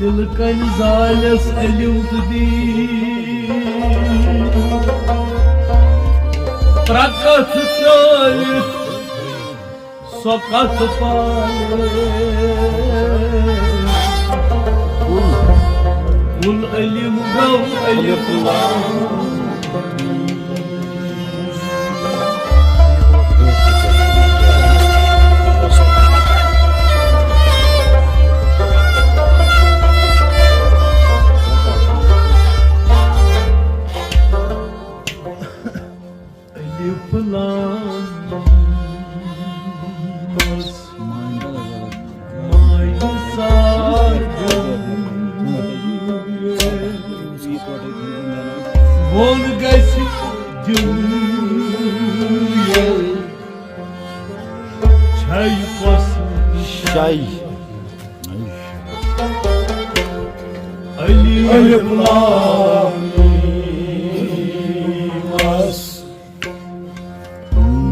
Tilkan zales aliutdi Prakat talit Sokat pale Kul alim gav alif lam Von gasi dünya Çay kosu Çay. Alif lam mas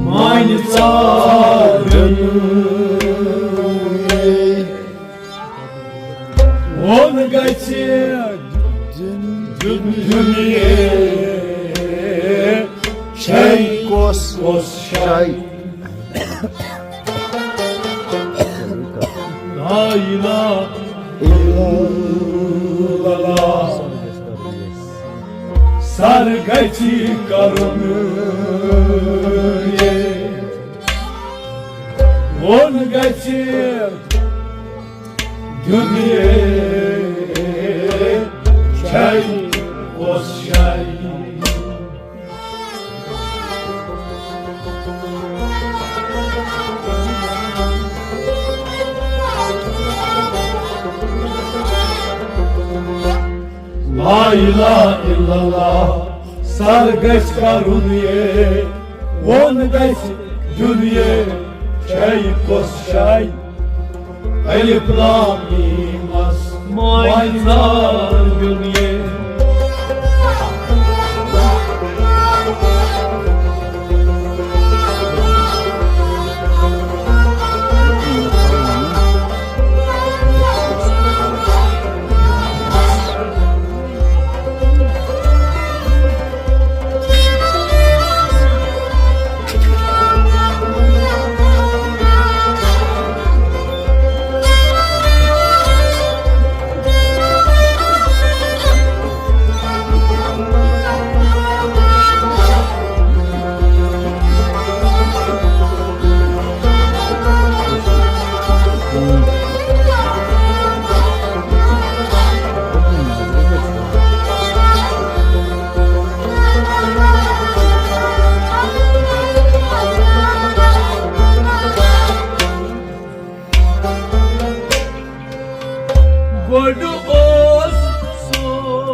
Meine Sagen Von gasi dünya Çay Kos. Çay. La ilahe illallah Sargachi karunuye On gachi Dünya Çay Kos çay La ilahe illallah Sargaç karunuye On gaç dünya Çay kos çay Elif lam mim mas Mayzar dünya God os sorry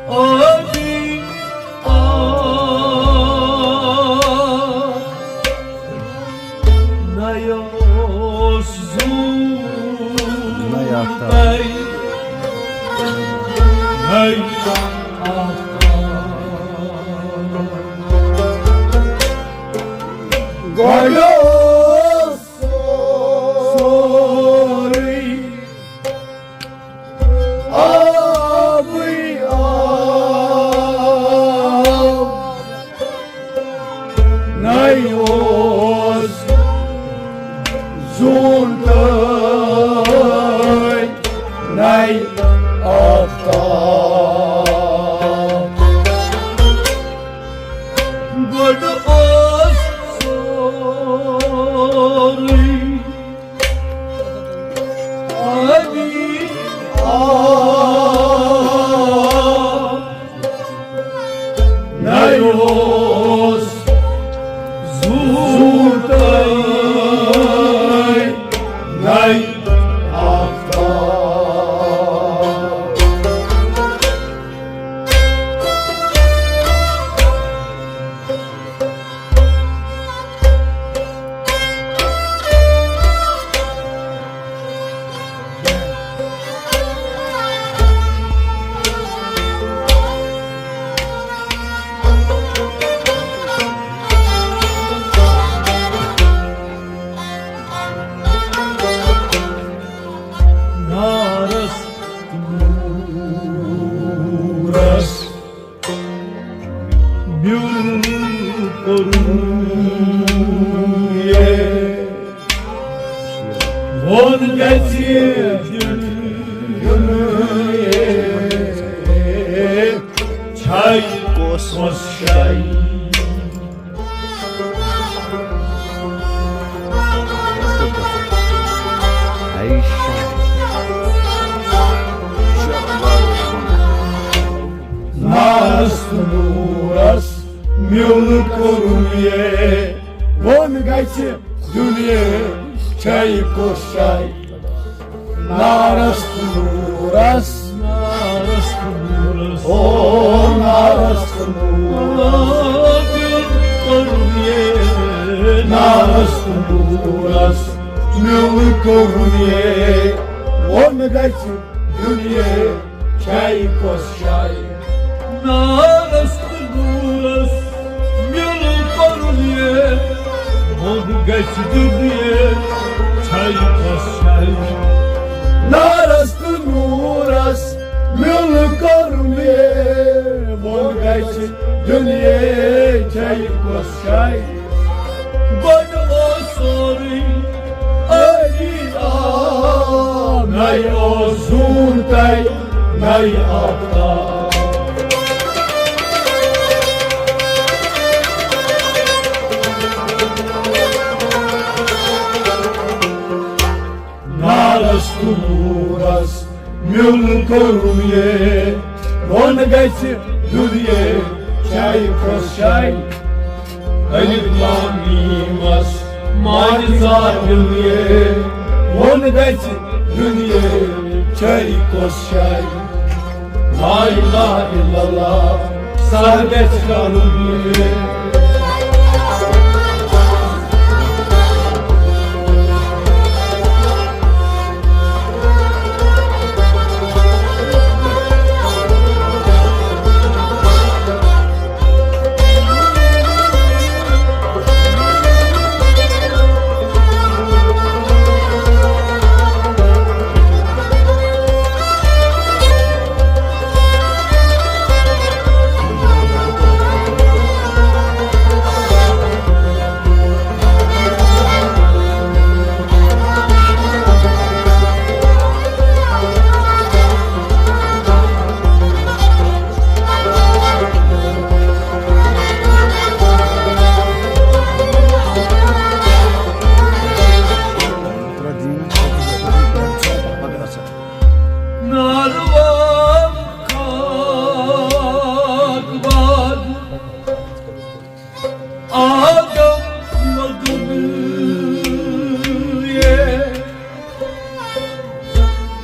Adi Nayos Zunay Nay God Nayos Zunday Nay aftab God os von geçirdim çay kos çay. Nasturas mjolë korumje von geçirdim çay kos çay. Nasturas oh nasturas nasturas mjolë korumje von geçirdim çay kos çay. Nasturas mjolë korumje von geçirdim çay kos çay. Nasturas mjolë korumje von geçirdim çay kos çay. Bana o sorry Nay o zuntay, nay apta. Nasturas mjolë korumje von geçirdim çay kos çay. Eliflamimas manizatılye von geçirdim çay kos çay. La ilahe illallah serbest kalınye. Narvan kalkmadı adamladı ye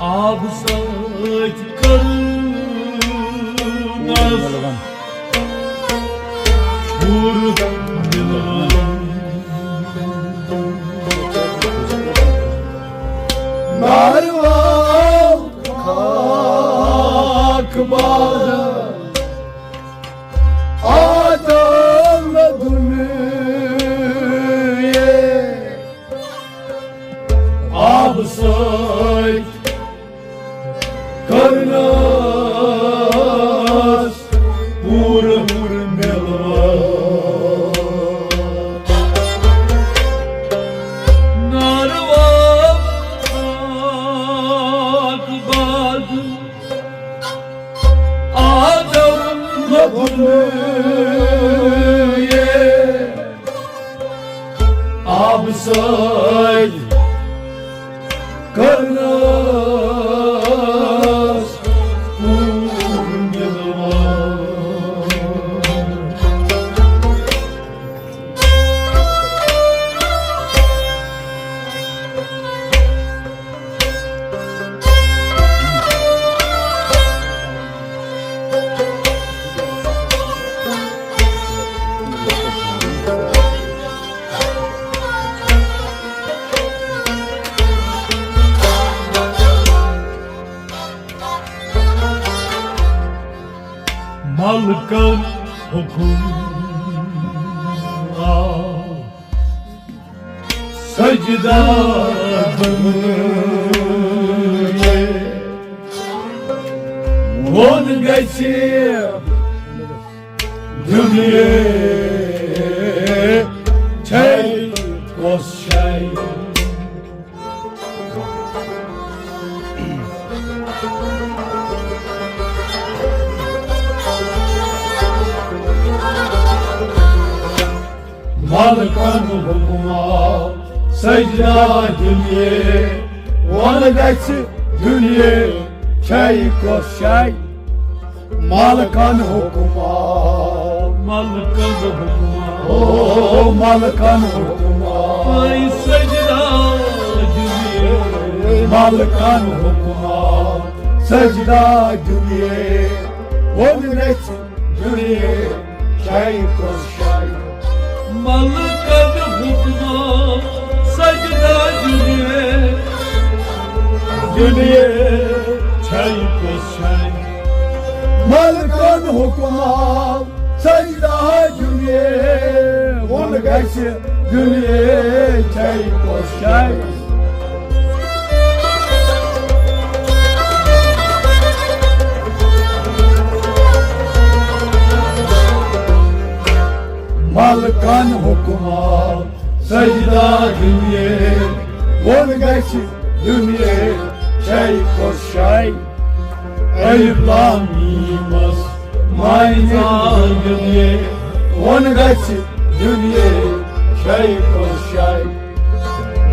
absat karınaz vurdum Narvan kalkmadı adamla dünya absay karnaz vur vur melva. Narvan kalkmadı adamla dünya absay karnaz vur melva. Malkan hukum Secda von geçirdim çay kos çay. Malkan hukuma secda dünye Onu geçsi dünye Çay koşay Malkan hukuma Malkan hukuma O malkan hukuma Ay secda dünye Malkan hukuma secda dünye Onu geçsi dünye Çay koşay Malkan hukuma secda dünye Dünye Çay koşay Malkan hukuma secda dünye Onu geçsi dünye Çay koşay Malkan hukuma secda dünye Onu geçsi dünye Çay koşay Eyüplan imaz Mayzan dünye Onu geçsi dünye Çay koşay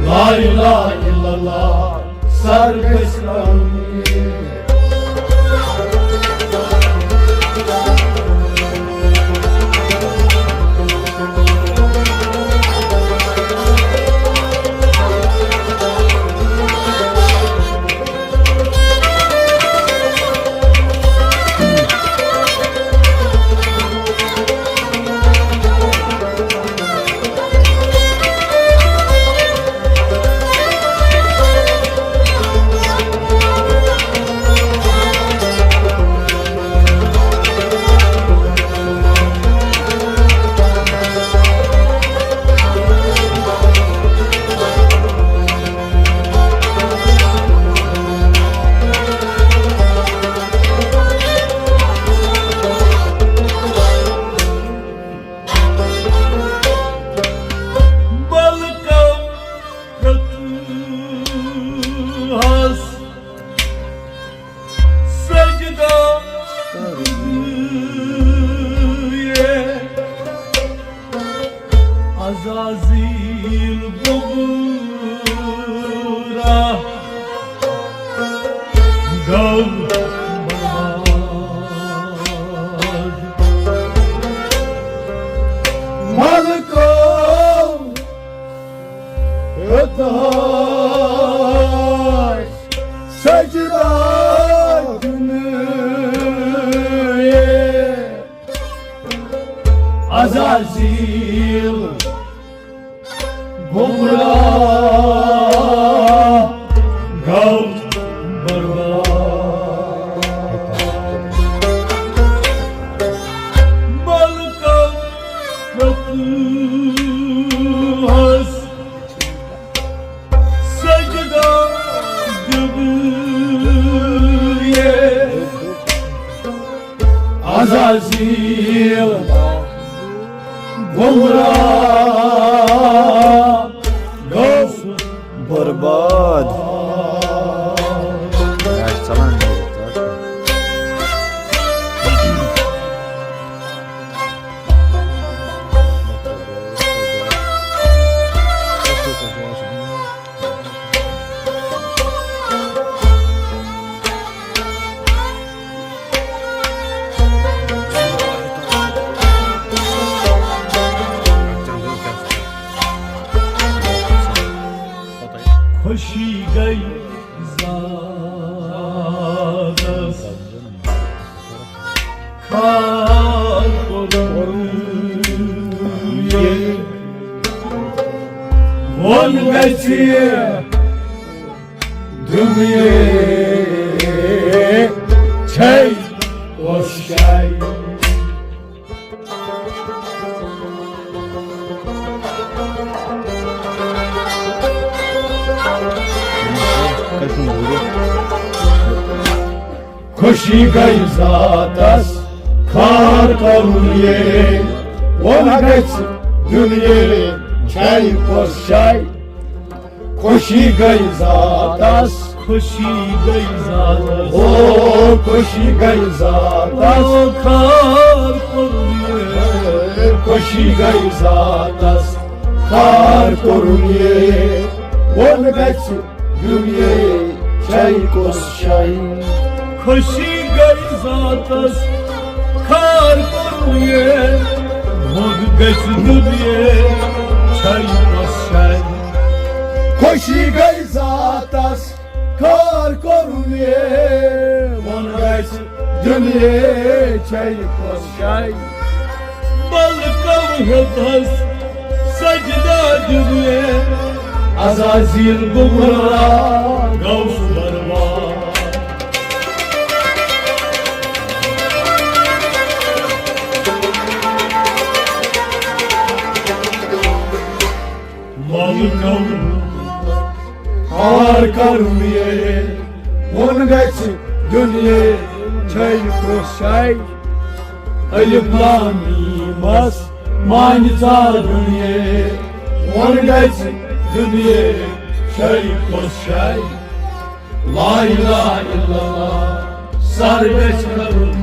La ilahe illallah Sargıslan Azazil bubura Gavbar Malkan Ötaş secda dünye Azazil Gumra Gavbar Malkan Ötaş secda dünye Azazil Gumra बर्बाद यार चला नहीं देता खुशी गई ज़ादस खाल कोरुye Von geçsi dünye Çay koşay खुशी गई जातस खार करुye Ona geçsi dünye Çay koşay Koşi gay zatas खुशी गई ज़ादस O koşi gay zatas खाल कोरुye خوشی گئی ذات است کار کنیه ون گچ دنیه چای کس چای خوشی گئی ذات است کار کنیه ون گچ دنیه چای کس چای خوشی گئی ذات است کار کنیه ون گچ دنیه چای کس چای Balkavhat hast secda dünye Azazil bumra Gavslar var Balkavhat Kar karuniye one गच दुनिये çay koşay Aliflami mas manita dünye one गच दुनिये çay koşay La ilahe illallah sarbeç karun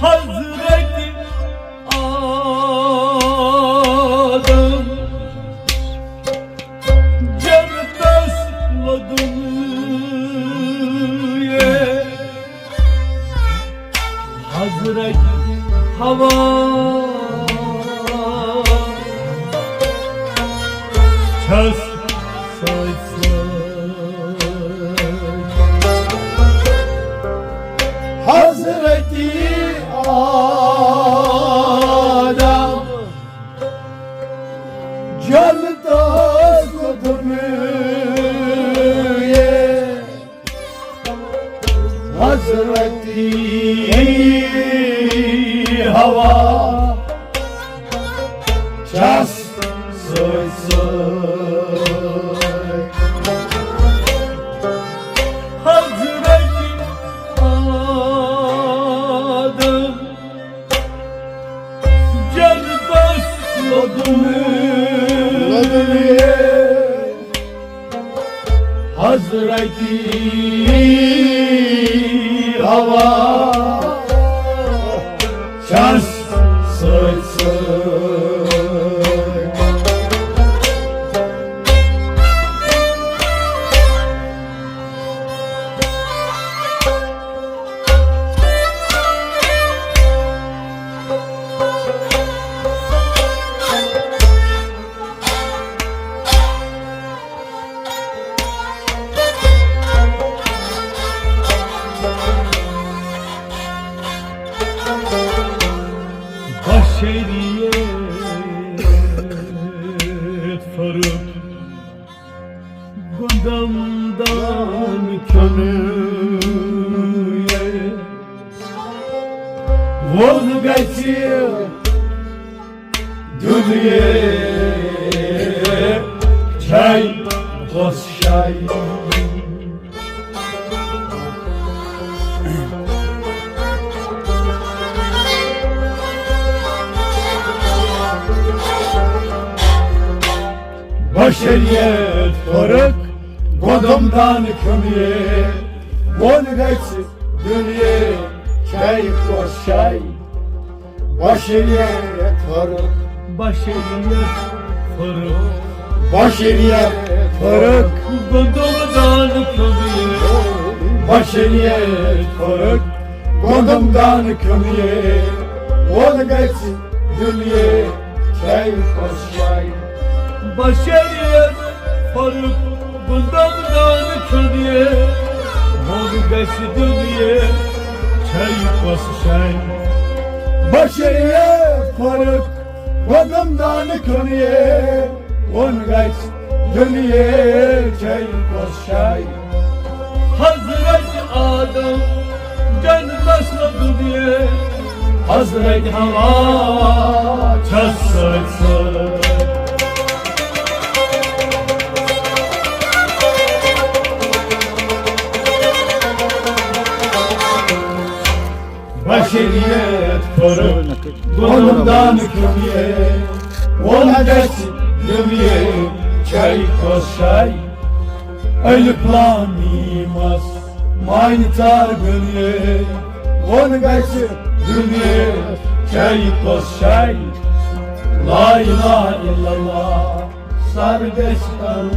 Hazreti Adam Cennet tasladı Hazreti Hava Çöz say Hazreti Adam Canlıda kodumuye Hazreti Hava Ças soy soy Hazreti Adam Cennet tasladı Hazreti Hava Şans soy soy Başeriyet farıp Gundamdan könüye Vazgeçir Dünye Çay koşay Başeriyet farık Godumdan kömüye Vazgeçir Dünye Çay koşay Başeriyet farık Başeriyet farıp Başeriyet farık Gundamdan könüye Başeriyet farık Godumdan kömüye Vazgeçir Dünye Çay koşay Başeriyet farıp Bundan köniye Morgeç dünye Çay kos çay Başarıya farık Kodumdan könüye On geç dünya çay koşay Hazreti Adam Cennet dünya Hazreti Hava Çasaysa Başariyet farık Kolumdan kümye Ona geç dünya Çay koşay Öyle planimaz Manitar gönye Ona geç dünya Çay koşay La ilahe illallah Sardeştan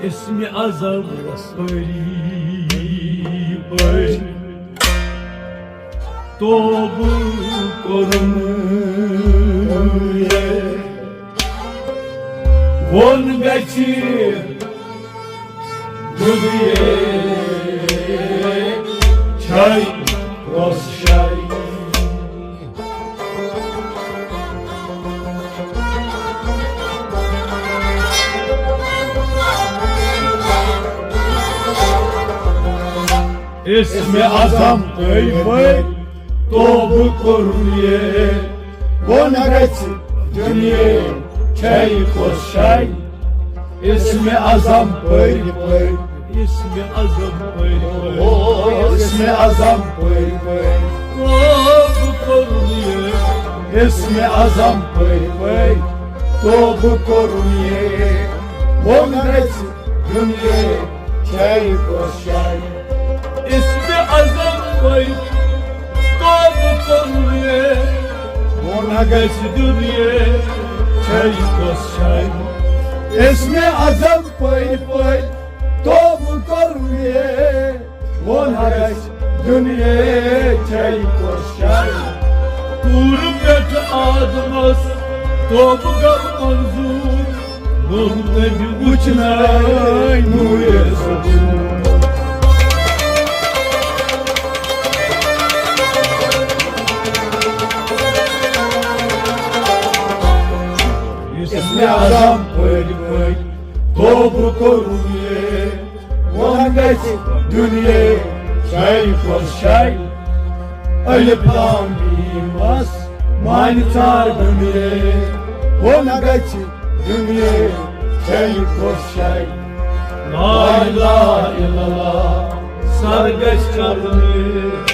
İsmi azam öyle Doğu korumuye On geçir Düdüye Çay Rosşay İsmi azam öyle Doğu korumuye On geç dünya çay koşay İsmi azam pır pır İsmi azam öyle İsmi azam pır pır Doğu korumuye İsmi azam pır pır Doğu korumuye On geç dünya çay koşay İsmi azam koy Doğu korumuye Ona geç Dünya çay koşay اسم اعظم پای پای تو بکرمیه منهرش دنیا چای کوشای Gurbet adımız Topukar manzur Nurnebi uçnay nuye sabun اسم اعظم پای پای تو بکرمیه منهرش دنیا چای کوشای Alipam bilmez manitar bömüye Ona gaçı dünya çay koşay La ilahe illallah Sargeç kalbimi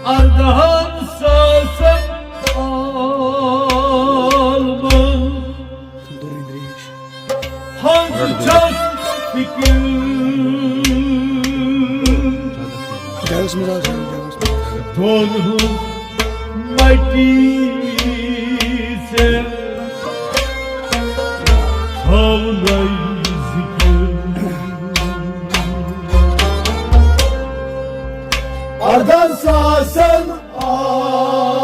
Ardahan sağsan alman Hancı çaz fikir Donu maydise Havlay zikir Ardan sağsan alman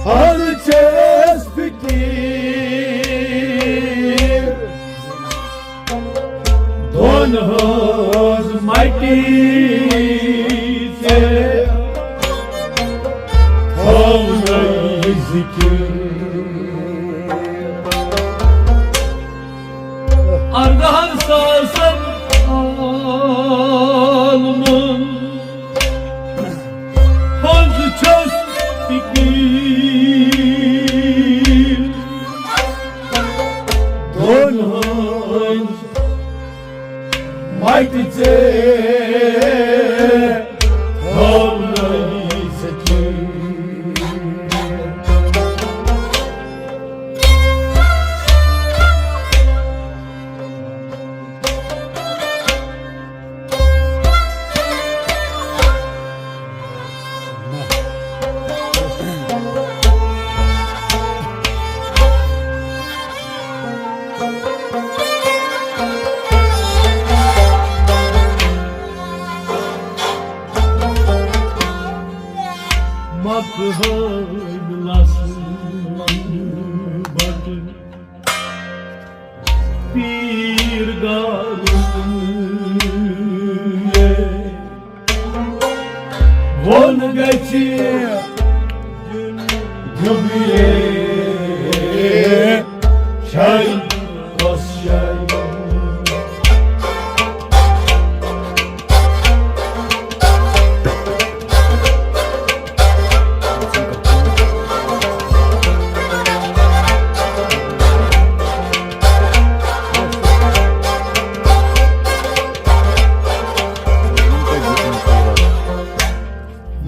Hadi çez fikir Don was mighty say Havlay zikir Ardahan sağsan alman Hancı çöz fikir Donhan Maytice Havlay zikir Makhaylasın batı Bir garıye Von geçir Gübiye Çay koşay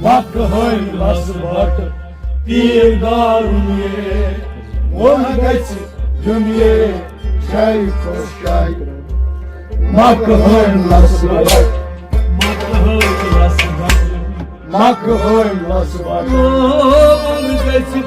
Makhaylasın batı Bir garıye Ona geçir dünya çay koşay Makhaylasın batı Makhaylasın batı Makhaylasın batı Von geçir